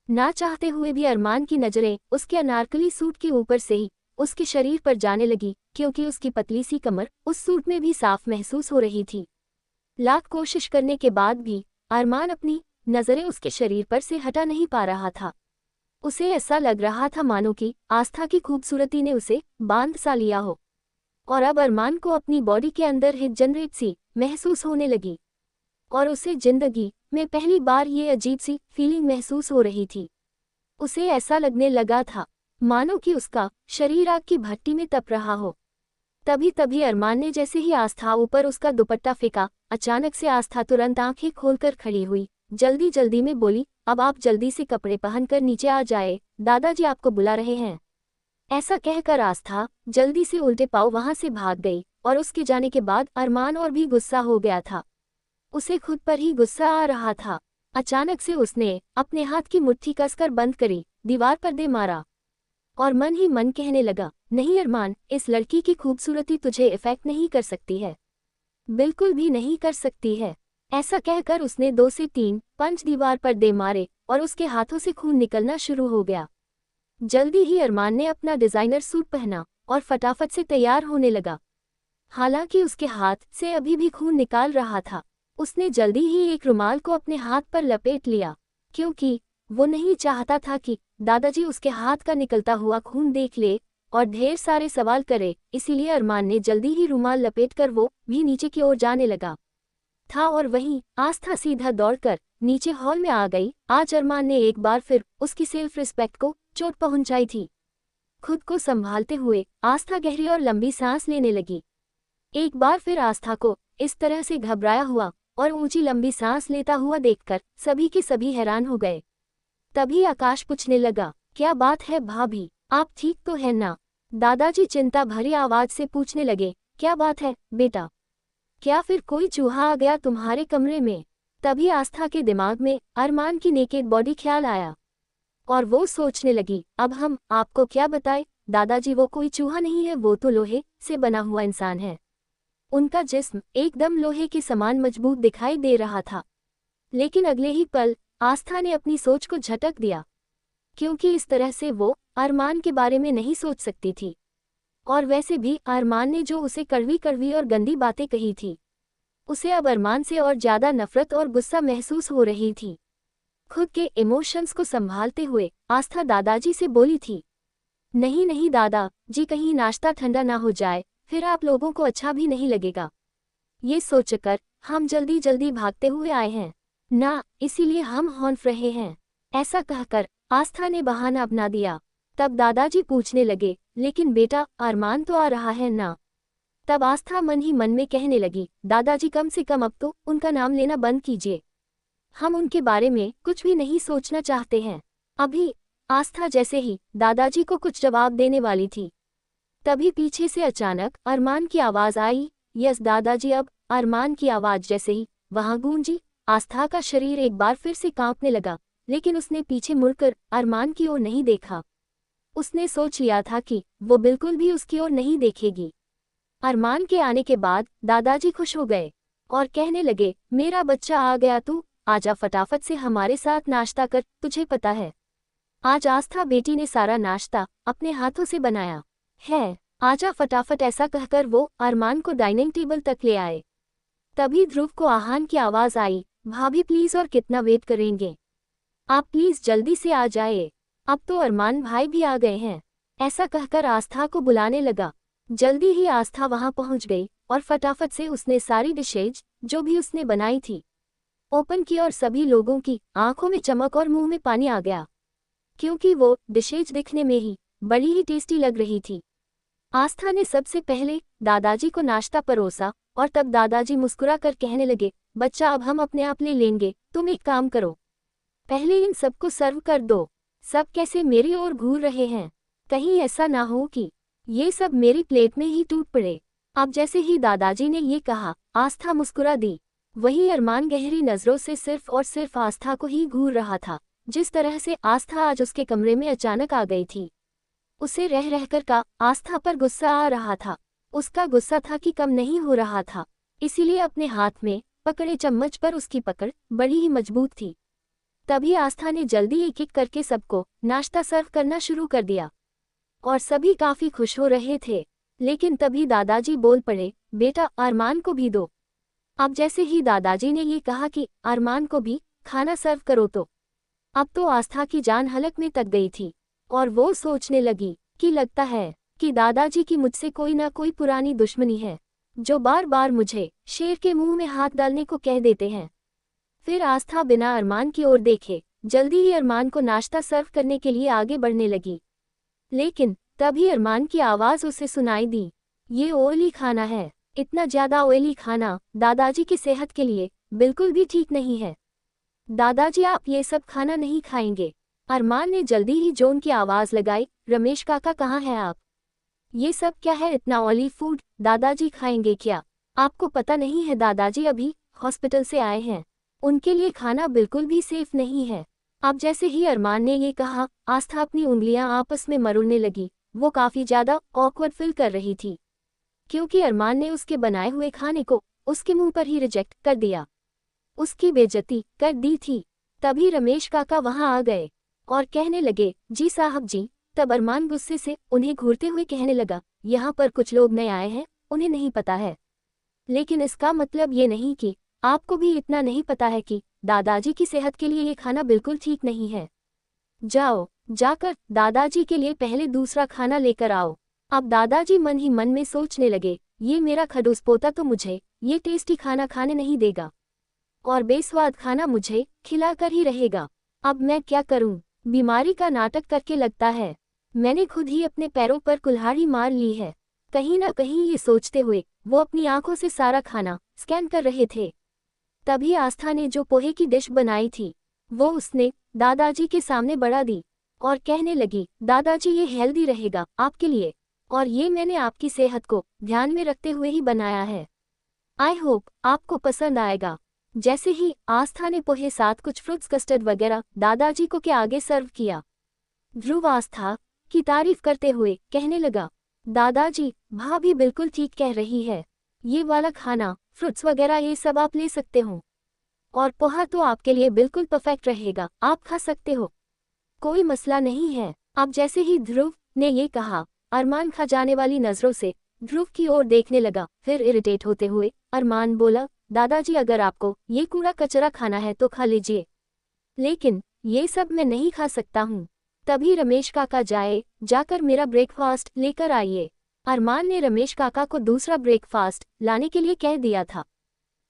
ना चाहते हुए भी अरमान की नजरें उसके अनारकली सूट के ऊपर से ही उसके शरीर पर जाने लगी, क्योंकि उसकी पतली सी कमर उस सूट में भी साफ महसूस हो रही थी। लाख कोशिश करने के बाद भी अरमान अपनी नजरें उसके शरीर पर से हटा नहीं पा रहा था। उसे ऐसा लग रहा था मानो कि आस्था की खूबसूरती ने उसे बांध सा लिया हो, और अब अरमान को अपनी बॉडी के अंदर हिट जनरेट सी महसूस होने लगी और उसे जिंदगी में पहली बार ये अजीब सी फीलिंग महसूस हो रही थी। उसे ऐसा लगने लगा था मानो कि उसका शरीर आग की भट्टी में तप रहा हो। तभी तभी अरमान ने जैसे ही आस्था ऊपर उसका दुपट्टा फेंका, अचानक से आस्था तुरंत आंखें खोलकर खड़ी हुई, जल्दी जल्दी में बोली, अब आप जल्दी से कपड़े पहनकर नीचे आ जाए, दादाजी आपको बुला रहे हैं। ऐसा कहकर आस्था जल्दी से उल्टे पांव वहां से भाग गई और उसके जाने के बाद अरमान और भी गुस्सा हो गया था। उसे खुद पर ही गुस्सा आ रहा था। अचानक से उसने अपने हाथ की मुट्ठी कसकर बंद करी, दीवार पर दे मारा और मन ही मन कहने लगा, नहीं अरमान, इस लड़की की खूबसूरती तुझे इफेक्ट नहीं कर सकती है, बिल्कुल भी नहीं कर सकती है। ऐसा कहकर उसने 2 से 3 पंच दीवार पर दे मारे और उसके हाथों से खून निकलना शुरू हो गया। जल्दी ही अरमान ने अपना डिजाइनर सूट पहना और फटाफट से तैयार होने लगा। हालांकि उसके हाथ से अभी भी खून निकाल रहा था। उसने जल्दी ही एक रुमाल को अपने हाथ पर लपेट लिया, क्योंकि वो नहीं चाहता था कि दादाजी उसके हाथ का निकलता हुआ खून देख ले और ढेर सारे सवाल करे। इसीलिए अरमान ने जल्दी ही रुमाल लपेटकर वो भी नीचे की ओर जाने लगा। था और वहीं आस्था सीधा दौड़कर नीचे हॉल में आ गई। आज अरमान ने एक बार फिर उसकी सेल्फ रिस्पेक्ट को चोट पहुंचाई थी। खुद को संभालते हुए आस्था गहरी और लंबी सांस लेने लगी। एक बार फिर आस्था को इस तरह से घबराया हुआ और ऊंची लंबी सांस लेता हुआ देखकर सभी के सभी हैरान हो गए। तभी आकाश पूछने लगा, क्या बात है भाभी, आप ठीक तो है ना? दादाजी चिंता भरी आवाज से पूछने लगे, क्या बात है बेटा, क्या फिर कोई चूहा आ गया तुम्हारे कमरे में? तभी आस्था के दिमाग में अरमान की नेकेड बॉडी ख्याल आया और वो सोचने लगी, अब हम आपको क्या बताएं दादाजी, वो कोई चूहा नहीं है, वो तो लोहे से बना हुआ इंसान है। उनका जिस्म एकदम लोहे के समान मजबूत दिखाई दे रहा था। लेकिन अगले ही पल आस्था ने अपनी सोच को झटक दिया, क्योंकि इस तरह से वो अरमान के बारे में नहीं सोच सकती थी। और वैसे भी अरमान ने जो उसे कड़वी कड़वी और गंदी बातें कही थी, उसे अब अरमान से और ज्यादा नफरत और गुस्सा महसूस हो रही थी। खुद के इमोशंस को संभालते हुए आस्था दादाजी से बोली थी, नहीं नहीं दादा जी, कहीं नाश्ता ठंडा ना हो जाए, फिर आप लोगों को अच्छा भी नहीं लगेगा। ये सोचकर हम जल्दी जल्दी भागते हुए आए हैं ना, इसीलिए हम हौंफ रहे हैं। ऐसा कहकर आस्था ने बहाना अपना दिया। तब दादाजी पूछने लगे, लेकिन बेटा अरमान तो आ रहा है ना? तब आस्था मन ही मन में कहने लगी, दादाजी कम से कम अब तो उनका नाम लेना बंद कीजिए, हम उनके बारे में कुछ भी नहीं सोचना चाहते हैं अभी। आस्था जैसे ही दादाजी को कुछ जवाब देने वाली थी, तभी पीछे से अचानक अरमान की आवाज आई, यस दादाजी। अब अरमान की आवाज जैसे ही वहां गूंजी, आस्था का शरीर एक बार फिर से कांपने लगा, लेकिन उसने पीछे मुड़कर अरमान की ओर नहीं देखा। उसने सोच लिया था कि वो बिल्कुल भी उसकी ओर नहीं देखेगी। अरमान के आने के बाद दादाजी खुश हो गए और कहने लगे, मेरा बच्चा आ गया, तू आजा फटाफट से हमारे साथ नाश्ता कर, तुझे पता है आज आस्था बेटी ने सारा नाश्ता अपने हाथों से बनाया है, आजा फटाफट। ऐसा कहकर वो अरमान को डाइनिंग टेबल तक ले आए। तभी ध्रुव को आहान की आवाज आई, भाभी प्लीज, और कितना वेट करेंगे, आप प्लीज जल्दी से आ जाए, अब तो अरमान भाई भी आ गए हैं। ऐसा कहकर आस्था को बुलाने लगा। जल्दी ही आस्था वहां पहुंच गई और फटाफट से उसने सारी डिशेज जो भी उसने बनाई थी ओपन की और सभी लोगों की आंखों में चमक और मुंह में पानी आ गया, क्योंकि वो डिशेज दिखने में ही बड़ी ही टेस्टी लग रही थी। आस्था ने सबसे पहले दादाजी को नाश्ता परोसा और तब दादाजी मुस्कुरा कर कहने लगे, बच्चा अब हम अपने आप ले लेंगे, तुम एक काम करो, पहले इन सबको सर्व कर दो। सब कैसे मेरी ओर घूर रहे हैं, कहीं ऐसा ना हो कि ये सब मेरी प्लेट में ही टूट पड़े। अब जैसे ही दादाजी ने ये कहा, आस्था मुस्कुरा दी। वहीं अरमान गहरी नजरों से सिर्फ और सिर्फ आस्था को ही घूर रहा था। जिस तरह से आस्था आज उसके कमरे में अचानक आ गई थी, उसे रह रहकर का आस्था पर गुस्सा आ रहा था। उसका गुस्सा था कि कम नहीं हो रहा था, इसीलिए अपने हाथ में पकड़े चम्मच पर उसकी पकड़ बड़ी ही मजबूत थी। तभी आस्था ने जल्दी एक एक करके सबको नाश्ता सर्व करना शुरू कर दिया और सभी काफी खुश हो रहे थे। लेकिन तभी दादाजी बोल पड़े, बेटा अरमान को भी दो। अब जैसे ही दादाजी ने ये कहा कि अरमान को भी खाना सर्व करो, तो अब तो आस्था की जान हलक में तक गई थी और वो सोचने लगी कि लगता है कि दादाजी की मुझसे कोई ना कोई पुरानी दुश्मनी है, जो बार बार मुझे शेर के मुंह में हाथ डालने को कह देते हैं। फिर आस्था बिना अरमान की ओर देखे जल्दी ही अरमान को नाश्ता सर्व करने के लिए आगे बढ़ने लगी। लेकिन तभी अरमान की आवाज उसे सुनाई दी, ये ऑयली खाना है, इतना ज्यादा ऑयली खाना दादाजी की सेहत के लिए बिल्कुल भी ठीक नहीं है। दादाजी आप ये सब खाना नहीं खाएंगे। अरमान ने जल्दी ही जोन की आवाज लगाई, रमेश काका कहाँ हैं आप? ये सब क्या है, इतना ऑयली फूड दादाजी खाएंगे क्या? आपको पता नहीं है दादाजी अभी हॉस्पिटल से आए हैं, उनके लिए खाना बिल्कुल भी सेफ नहीं है। अब जैसे ही अरमान ने ये कहा, आस्था अपनी उंगलियां आपस में मरोड़ने लगी। वो काफी ज्यादा ऑकवर्ड फील कर रही थी, क्योंकि अरमान ने उसके बनाए हुए खाने को उसके मुंह पर ही रिजेक्ट कर दिया, उसकी बेइज्जती कर दी थी। तभी रमेश काका वहां आ गए और कहने लगे, जी साहब जी। तब अरमान गुस्से से उन्हें घूरते हुए कहने लगा, यहाँ पर कुछ लोग नए आए हैं, उन्हें नहीं पता है, लेकिन इसका मतलब ये नहीं कि आपको भी इतना नहीं पता है कि दादाजी की सेहत के लिए ये खाना बिल्कुल ठीक नहीं है। जाओ, जाकर दादाजी के लिए पहले दूसरा खाना लेकर आओ। अब दादाजी मन ही मन में सोचने लगे, ये मेरा खड़ूस पोता तो मुझे ये टेस्टी खाना खाने नहीं देगा। और बेस्वाद खाना मुझे खिलाकर ही रहेगा। अब मैं क्या करूं? बीमारी का नाटक करके लगता है मैंने खुद ही अपने पैरों पर कुल्हाड़ी मार ली है। कहीं ना कहीं ये सोचते हुए वो अपनी आंखों से सारा खाना स्कैन कर रहे थे। तभी आस्था ने जो पोहे की डिश बनाई थी वो उसने दादाजी के सामने बढ़ा दी और कहने लगी, दादाजी ये हेल्दी रहेगा आपके लिए, और ये मैंने आपकी सेहत को ध्यान में रखते हुए ही बनाया है। आई होप आपको पसंद आएगा। जैसे ही आस्था ने पोहे साथ कुछ फ्रूट्स कस्टर्ड वगैरह दादाजी को के आगे सर्व किया, ध्रुव आस्था की तारीफ करते हुए कहने लगा, दादाजी भाभी बिल्कुल ठीक कह रही है, ये वाला खाना फ्रूट्स वगैरह ये सब आप ले सकते हो, और पोहा तो आपके लिए बिल्कुल परफेक्ट रहेगा, आप खा सकते हो, कोई मसला नहीं है। अब जैसे ही ध्रुव ने ये कहा, अरमान खा जाने वाली नजरों से ध्रुव की ओर देखने लगा। फिर इरिटेट होते हुए अरमान बोला, दादाजी अगर आपको ये कूड़ा कचरा खाना है तो खा लीजिए, लेकिन ये सब मैं नहीं खा सकता हूँ। तभी रमेश काका जाकर मेरा ब्रेकफास्ट लेकर आइए। अरमान ने रमेश काका को दूसरा ब्रेकफास्ट लाने के लिए कह दिया था।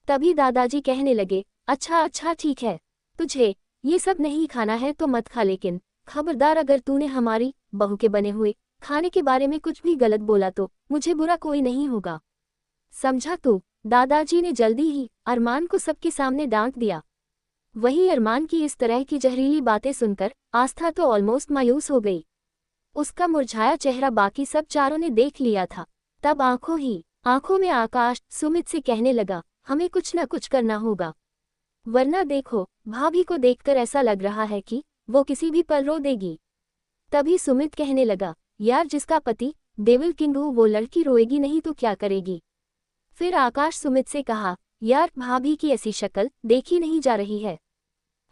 तभी दादाजी कहने लगे, अच्छा अच्छा ठीक है, तुझे ये सब नहीं खाना है तो मत खा, लेकिन खबरदार अगर तूने हमारी बहू के बने हुए खाने के बारे में कुछ भी गलत बोला तो मुझे बुरा कोई नहीं होगा, समझा तू? दादाजी ने जल्दी ही अरमान को सबके सामने डांट दिया। वहीं अरमान की इस तरह की जहरीली बातें सुनकर आस्था तो ऑलमोस्ट मायूस हो गई। उसका मुरझाया चेहरा बाकी सब चारों ने देख लिया था। तब आंखों में आकाश सुमित से कहने लगा, हमें कुछ न कुछ करना होगा, वरना देखो भाभी को देखकर ऐसा लग रहा है कि वो किसी भी पल रो देगी। तभी सुमित कहने लगा, यार जिसका पति डेविल किंग हो वो लड़की रोएगी नहीं तो क्या करेगी? फिर आकाश सुमित से कहा, यार भाभी की ऐसी शक्ल देखी नहीं जा रही है,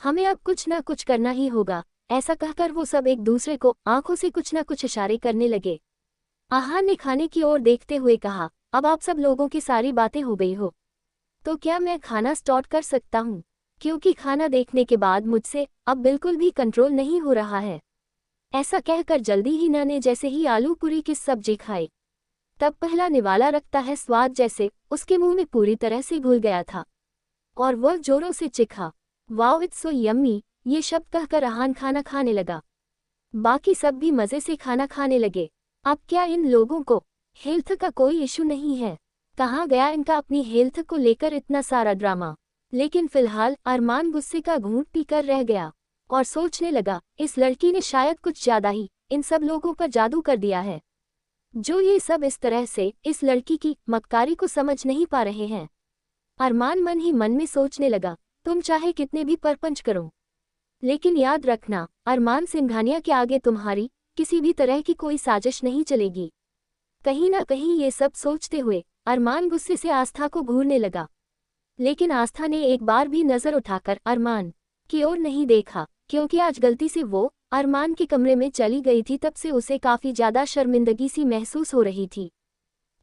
हमें अब कुछ ना कुछ करना ही होगा। ऐसा कहकर वो सब एक दूसरे को आंखों से कुछ ना कुछ इशारे करने लगे। आहान ने खाने की ओर देखते हुए कहा, अब आप सब लोगों की सारी बातें हो गई हो तो क्या मैं खाना स्टार्ट कर सकता हूँ, क्योंकि खाना देखने के बाद मुझसे अब बिल्कुल भी कंट्रोल नहीं हो रहा है। ऐसा कहकर जल्दी ही ना ने जैसे ही आलू पूरी की सब्जी खाई, तब पहला निवाला रखता है स्वाद जैसे उसके मुंह में पूरी तरह से घुल गया था और वह जोरों से चिखा, वाओ इट्स सो यम्मी, ये शब्द कहकर आहान खाना खाने लगा। बाकी सब भी मजे से खाना खाने लगे। अब क्या इन लोगों को हेल्थ का कोई इशू नहीं है? कहाँ गया इनका अपनी हेल्थ को लेकर इतना सारा ड्रामा? लेकिन फिलहाल अरमान गुस्से का घूंट पीकर रह गया और सोचने लगा, इस लड़की ने शायद कुछ ज्यादा ही इन सब लोगों पर जादू कर दिया है, जो ये सब इस तरह से इस लड़की की मक्कारी को समझ नहीं पा रहे हैं। अरमान मन ही मन में सोचने लगा, तुम चाहे कितने भी परपंच करो, लेकिन याद रखना अरमान सिंघानिया के आगे तुम्हारी किसी भी तरह की कोई साजिश नहीं चलेगी। कहीं ना कहीं ये सब सोचते हुए अरमान गुस्से से आस्था को घूरने लगा, लेकिन आस्था ने एक बार भी नजर उठाकर अरमान की ओर नहीं देखा, क्योंकि आज गलती से वो अरमान के कमरे में चली गई थी। तब से उसे काफी ज्यादा शर्मिंदगी सी महसूस हो रही थी,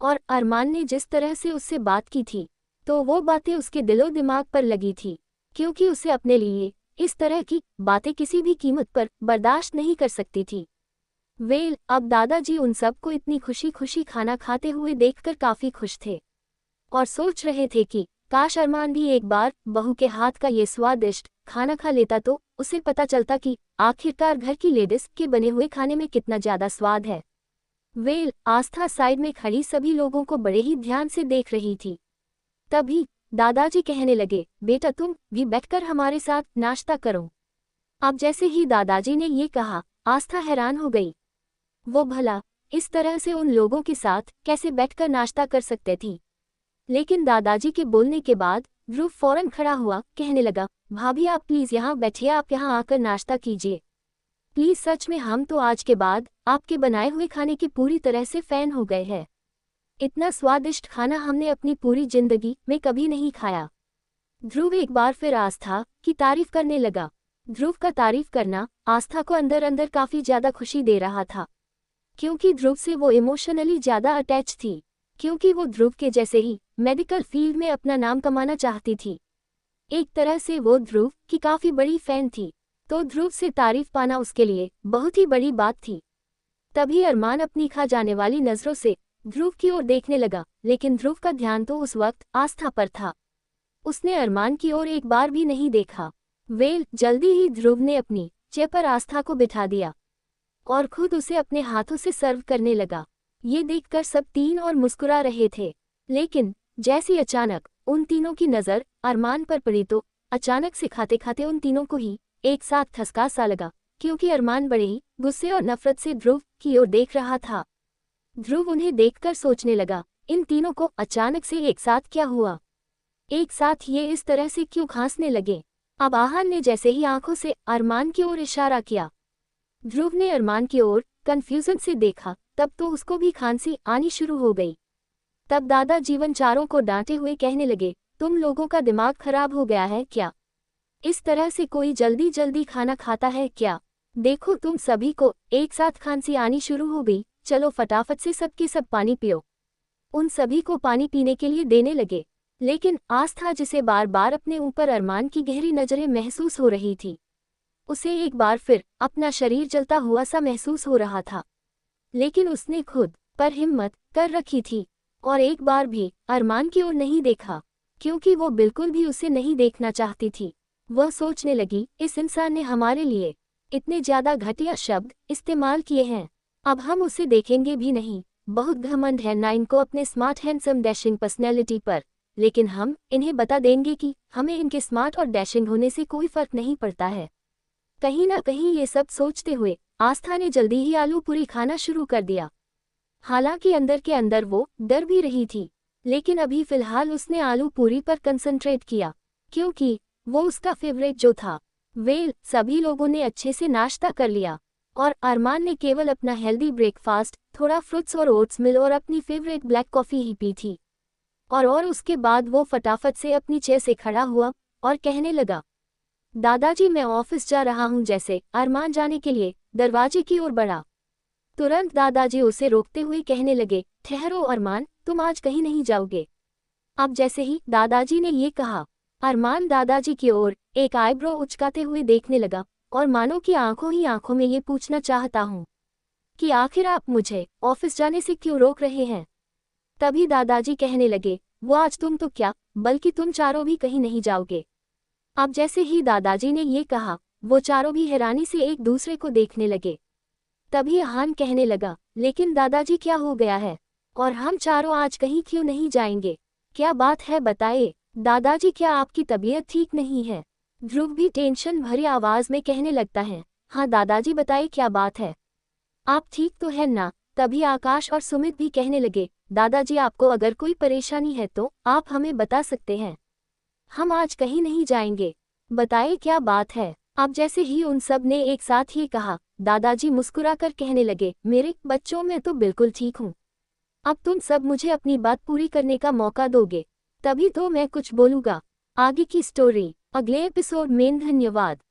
और अरमान ने जिस तरह से उससे बात की थी तो वो बातें उसके दिलो दिमाग पर लगी थी, क्योंकि उसे अपने लिए इस तरह की बातें किसी भी कीमत पर बर्दाश्त नहीं कर सकती थी। अब दादाजी उन सब को इतनी खुशी खुशी खाना खाते हुए देखकर काफी खुश थे और सोच रहे थे कि काश अरमान भी एक बार बहू के हाथ का ये स्वादिष्ट खाना खा लेता तो उसे पता चलता कि आखिरकार घर की लेडीज के बने हुए खाने में कितना ज्यादा स्वाद है। आस्था साइड में खड़ी सभी लोगों को बड़े ही ध्यान से देख रही थी। तभी दादाजी कहने लगे, बेटा तुम भी बैठकर हमारे साथ नाश्ता करो। अब जैसे ही दादाजी ने ये कहा, आस्था हैरान हो गई, वो भला इस तरह से उन लोगों के साथ कैसे बैठकर नाश्ता कर सकते थी। लेकिन दादाजी के बोलने के बाद ध्रुव फौरन खड़ा हुआ, कहने लगा, भाभी आप प्लीज यहाँ बैठिए, आप यहाँ आकर नाश्ता कीजिए प्लीज, सच में हम तो आज के बाद आपके बनाए हुए खाने की पूरी तरह से फैन हो गए हैं। इतना स्वादिष्ट खाना हमने अपनी पूरी जिंदगी में कभी नहीं खाया। ध्रुव एक बार फिर आस्था की तारीफ करने लगा। ध्रुव का तारीफ करना आस्था को अंदर अंदर काफी ज्यादा खुशी दे रहा था, क्योंकि ध्रुव से वो इमोशनली ज्यादा अटैच थी, क्योंकि वो ध्रुव के जैसे ही मेडिकल फील्ड में अपना नाम कमाना चाहती थी। एक तरह से वो ध्रुव की काफी बड़ी फैन थी, तो ध्रुव से तारीफ पाना उसके लिए बहुत ही बड़ी बात थी। तभी अरमान अपनी खा जाने वाली नजरों से ध्रुव की ओर देखने लगा, लेकिन ध्रुव का ध्यान तो उस वक्त आस्था पर था। उसने अरमान की ओर एक बार भी नहीं देखा। वेल, जल्दी ही ध्रुव ने अपनी चेयर पर आस्था को बिठा दिया और खुद उसे अपने हाथों से सर्व करने लगा। ये देखकर सब तीन और मुस्कुरा रहे थे। लेकिन जैसी अचानक उन तीनों की नज़र अरमान पर पड़ी तो अचानक से खाते खाते उन तीनों को ही एक साथ ठसका सा लगा, क्योंकि अरमान बड़े ही गुस्से और नफरत से ध्रुव की ओर देख रहा था। ध्रुव उन्हें देखकर सोचने लगा, इन तीनों को अचानक से एक साथ क्या हुआ? एक साथ ये इस तरह से क्यों खांसने लगे? अब आहान ने जैसे ही आंखों से अरमान की ओर इशारा किया, ध्रुव ने अरमान की ओर कन्फ्यूजन से देखा। तब तो उसको भी खांसी आनी शुरू हो गई। तब दादा जीवन चारों को डांटे हुए कहने लगे, तुम लोगों का दिमाग खराब हो गया है क्या? इस तरह से कोई जल्दी जल्दी खाना खाता है क्या? देखो तुम सभी को एक साथ खांसी आनी शुरू हो गई, चलो फटाफट से सबके सब पानी पियो। उन सभी को पानी पीने के लिए देने लगे। लेकिन आस्था, जिसे बार बार अपने ऊपर अरमान की गहरी नजरें महसूस हो रही थी, उसे एक बार फिर अपना शरीर जलता हुआ सा महसूस हो रहा था। लेकिन उसने खुद पर हिम्मत कर रखी थी और एक बार भी अरमान की ओर नहीं देखा, क्योंकि वो बिल्कुल भी उसे नहीं देखना चाहती थी। वह सोचने लगी, इस इंसान ने हमारे लिए इतने ज्यादा घटिया शब्द इस्तेमाल किए हैं, अब हम उसे देखेंगे भी नहीं। बहुत घमंड है ना इनको अपने स्मार्ट हैंडसम डैशिंग पर्सनैलिटी पर, लेकिन हम इन्हें बता देंगे कि हमें इनके स्मार्ट और डैशिंग होने से कोई फर्क नहीं पड़ता है। कहीं ना कहीं ये सब सोचते हुए आस्था ने जल्दी ही आलू पूरी खाना शुरू कर दिया। हालांकि अंदर के अंदर वो डर भी रही थी, लेकिन अभी फिलहाल उसने आलू पूरी पर कंसंट्रेट किया, क्योंकि वो उसका फेवरेट जो था। वेल, सभी लोगों ने अच्छे से नाश्ता कर लिया और अरमान ने केवल अपना हेल्दी ब्रेकफास्ट, थोड़ा फ्रूट्स और ओट्स मिल और अपनी फेवरेट ब्लैक कॉफ़ी ही पी थी। और उसके बाद वो फटाफट से अपनी चेयर से खड़ा हुआ और कहने लगा, दादाजी मैं ऑफिस जा रहा हूँ। जैसे अरमान जाने के लिए दरवाजे की ओर बढ़ा, तुरंत दादाजी उसे रोकते हुए कहने लगे, ठहरो अरमान, तुम आज कहीं नहीं जाओगे। अब जैसे ही दादाजी ने ये कहा, अरमान दादाजी की ओर एक आईब्रो उचकाते हुए देखने लगा और मानो कि आंखों ही आंखों में ये पूछना चाहता हूँ कि आखिर आप मुझे ऑफिस जाने से क्यों रोक रहे हैं। तभी दादाजी कहने लगे, वो आज तुम तो क्या, बल्कि तुम चारों भी कहीं नहीं जाओगे। अब जैसे ही दादाजी ने ये कहा, वो चारों भी हैरानी से एक दूसरे को देखने लगे। तभी आहान कहने लगा, लेकिन दादाजी क्या हो गया है, और हम चारों आज कहीं क्यों नहीं जाएंगे? क्या बात है बताइए दादाजी, क्या आपकी तबीयत ठीक नहीं है? ध्रुव भी टेंशन भरी आवाज में कहने लगता है, हाँ दादाजी बताइए क्या बात है, आप ठीक तो है ना? तभी आकाश और सुमित भी कहने लगे, दादाजी आपको अगर कोई परेशानी है तो आप हमें बता सकते हैं, हम आज कहीं नहीं जाएंगे, बताइए क्या बात है। अब जैसे ही उन सब ने एक साथ ही कहा, दादाजी मुस्कुराकर कहने लगे, मेरे बच्चों मैं तो बिल्कुल ठीक हूँ, अब तुम सब मुझे अपनी बात पूरी करने का मौका दोगे, तभी तो मैं कुछ बोलूँगा। आगे की स्टोरी अगले एपिसोड में। धन्यवाद।